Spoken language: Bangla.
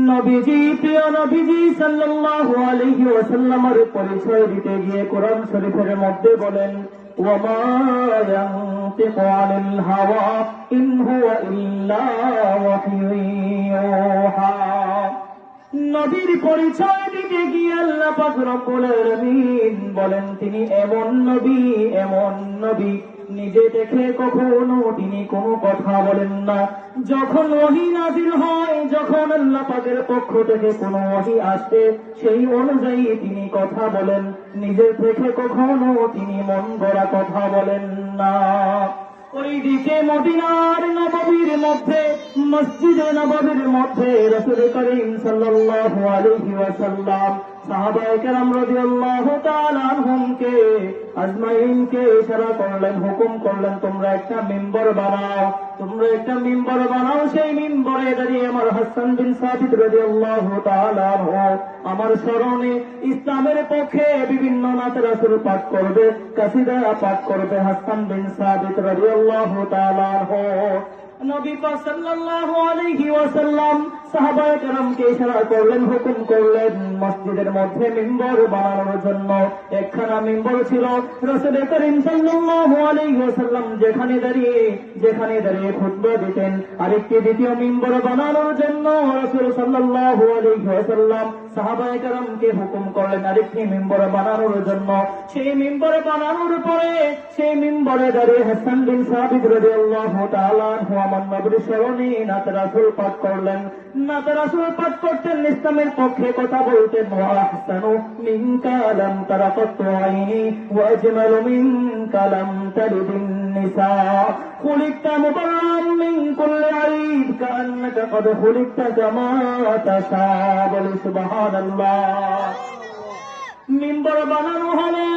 নবীজি, প্রিয় নবীজি সাল্লাল্লাহু আলাইহি ওয়াসাল্লামের পরিচয় দিতে গিয়ে কোরআন শরীফের মধ্যে বলেন, ওয়ামা ইয়ানতিকু আনিল হাওয়া ইন হুয়া ইল্লা ওয়াহয়ুন ইউহা। নবীর পরিচয় দিতে গিয়ে আল্লাহ পাক রব্বুল আলামিন বলেন, তিনি এমন নবী নিজে দেখে কখনো তিনি কোনো কথা বলেন না। যখন ওহী নাযিল হয়, যখন আল্লাহ পাকের পক্ষ থেকে কোনো ওহী আসে, সেই অনুযায়ী তিনি কথা বলেন। নিজে থেকে কখনো তিনি মন গড়া কথা বলেন না। ওইদিকে মদিনার নববীর মধ্যে, মসজিদে নববীর মধ্যে রাসূল করিম সাল্লাল্লাহু আলাইহি ওয়াসাল্লাম সাহাবায়ে কেরাম রাদিয়াল্লাহু তাআলা আনহুমকে আজমাইনকে ইশারা করলেন, হুকুম করলেন, তোমরা একটা মিম্বর বানাও, সেই মিম্বরে দাঁড়িয়ে আমার হাসান বিন সাবিত রাদিয়াল্লাহু তাআলা আনহু আমার স্মরণে ইসলামের পক্ষে বিভিন্ন নাত রাসূল পাঠ করবে, কাসিদা পাঠ করবে। হাসান বিন সাবিত রাদিয়াল্লাহু তাআলা আনহু নবী পাক সাল্লাল্লাহু আলাইহি ওয়াসাল্লাম সাহাবায়ে কেরামকে ইশারা করলেন, হুকুম করলেন মসজিদের মধ্যে মিম্বর বানানোর জন্য। একখানা মিম্বর ছিল, রাসূল করিম সাল্লাল্লাহু আলাইহি ওয়াসাল্লাম যেখানে দাঁড়িয়ে খুতবা দিতেন। আরেকটি দ্বিতীয় মিম্বর বানানোর জন্য রাসূল সাল্লাল্লাহু আলাইহি ওয়াসাল্লাম সাহাবায়ে কেরামকে হুকুম করলেন আরেকটি মিম্বর বানানোর জন্য। সেই মিম্বর বানানোর পরে সেই মিম্বরে দাঁড়িয়ে হাসান বিন সাবিত রাদিয়াল্লাহু তাআলা আনহু আমার নবীর স্মরণে নাত রাসূল পাঠ করলেন। নাত রাসূল পাঠ করতেন, ইসলামের পক্ষে কথা বলতেন। ওয়া আহসানু মিনকা লাম তারা কাত্তু আইনি ওয়া আজমালু মিনকা লাম তালিদিন নিসা খুলিকতা মুবাররাম মিন কুল্লি আইব কাআন্নাকা ক্বাদ খুলিকতা কামা তাশা। বলি সুবহানাল্লাহ। মিম্বর বানানো হলে